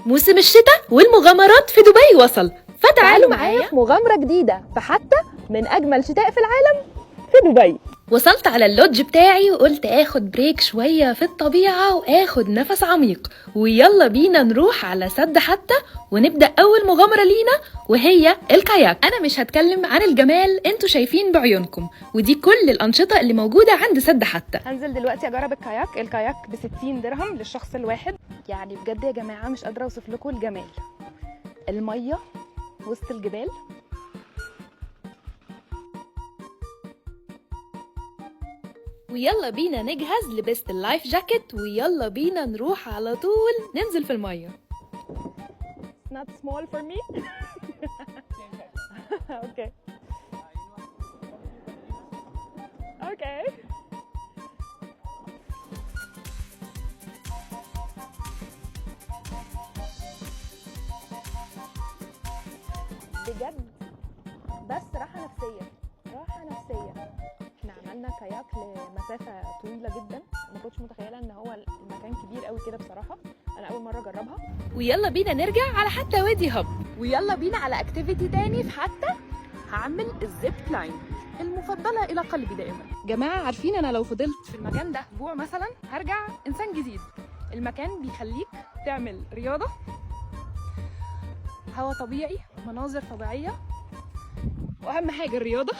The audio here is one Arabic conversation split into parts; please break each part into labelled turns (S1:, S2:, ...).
S1: موسم الشتاء والمغامرات في دبي وصل، فتعالوا معايا
S2: في مغامرة جديدة فحتى من أجمل شتاء في العالم في دبي.
S1: وصلت على اللودج بتاعي وقلت اخد بريك شوية في الطبيعة واخد نفس عميق، ويلا بينا نروح على سد حتى ونبدأ أول مغامرة لينا وهي الكاياك. أنا مش هتكلم عن الجمال، انتوا شايفين بعيونكم، ودي كل الأنشطة اللي موجودة عند سد حتى.
S2: هنزل دلوقتي أجرب الكاياك. الكاياك ب60 درهم للشخص الواحد. يعني بجد يا جماعة مش قادرة أوصف لكم الجمال، المية وسط الجبال.
S1: ويلا بينا نجهز، لبست اللايف جاكيت ويلا بينا نروح على طول ننزل في المية.
S2: It's not small for me. Okay. Okay. بجد بس راحة نفسية، راحة نفسية. احنا عملنا كاياك لمسافة طويلة جدا، ما كنتش متخيلة ان هو المكان كبير قوي كده بصراحة. انا اول مرة اجربها.
S1: ويلا بينا نرجع على حتى وادي هب.
S2: ويلا بينا على اكتيفيتي تاني في حتى. هعمل الزيب لاين المفضلة الى قلبي دائما. جماعة عارفين انا لو فضلت في المكان ده اسبوع مثلا هرجع انسان جديد. المكان بيخليك تعمل رياضة، هوا طبيعي، مناظر طبيعية، واهم حاجة الرياضة.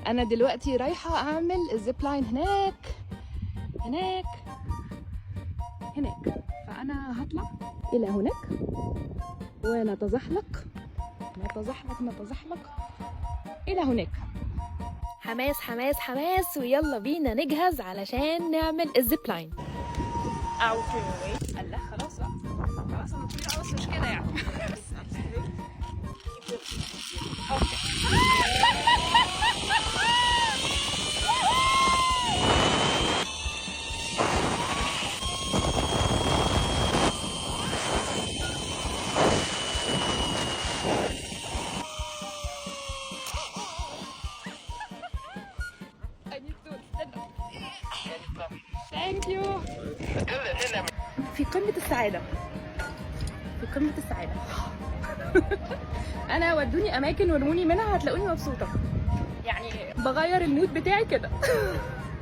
S2: انا دلوقتي رايحة اعمل الزيب لاين هناك. فانا هطلع الى هناك ونتزحلق الى هناك.
S1: حماس حماس حماس، ويلا بينا نجهز علشان نعمل الزيب لاين.
S2: الله خلاص بقى، خلاص انا طويلة بس مش كده يعني. Thank you. في قمة السعادة، أنا ودوني أماكن ورموني منها هتلاقوني مبسوطة، يعني بغير المود بتاعي كده.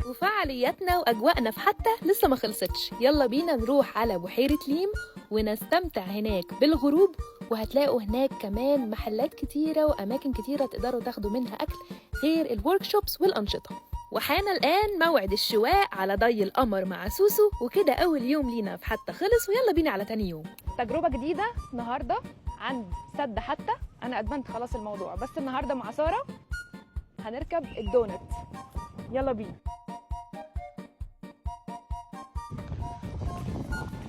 S1: وفعالياتنا واجواءنا في حتى لسه ما خلصتش. يلا بينا نروح على بحيرة ليم ونستمتع هناك بالغروب، وهتلاقوا هناك كمان محلات كتيرة واماكن كتيرة تقدروا تاخدوا منها اكل غير الوركشوبس والانشطة. وحان الان موعد الشواء على ضي القمر مع سوسو، وكده اول يوم لينا في حتى خلص، ويلا بينا على تاني يوم.
S2: تجربة جديدة النهاردة عند سد حتى. أنا أدمنت خلاص الموضوع، بس النهاردة مع سارة هنركب الدونت. يلا بينا.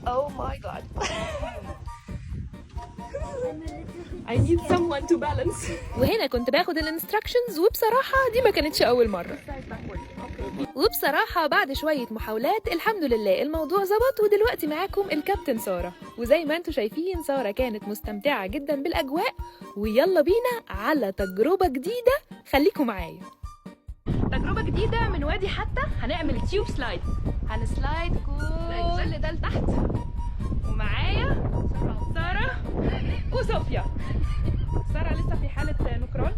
S2: Oh my god. I need someone to balance.
S1: وهنا كنت باخد الانستراكشنز، وبصراحة دي ما كانتش أول مرة. وبصراحة بعد شوية محاولات الحمد لله الموضوع ظبط، ودلوقتي معاكم الكابتن سارة. وزي ما انتوا شايفين سارة كانت مستمتعة جدا بالأجواء، ويلا بينا على تجربة جديدة، خليكم معايا.
S2: تجربة جديدة من وادي حتى. هنعمل تيوب سلايد، هنسلايد كل ده لتحت، ومعايا سارة وصوفيا. سارة لسه في حالة نكران.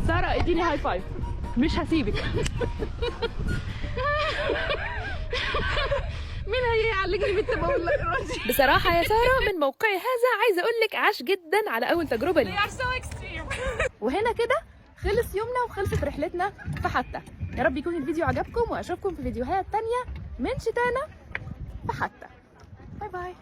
S2: سارة اديني هاي فايف، مش هسيبك. مين هيعلقني بالتبول؟
S1: بصراحة يا سارة من موقعي هذا عايزة أقولك عاش جدا على أول تجربة لي.
S2: وهنا كده خلص يومنا وخلصت رحلتنا في حتى. يا رب يكون الفيديو عجبكم، واشوفكم في فيديوهات تانية من شتانا في حتى. باي باي.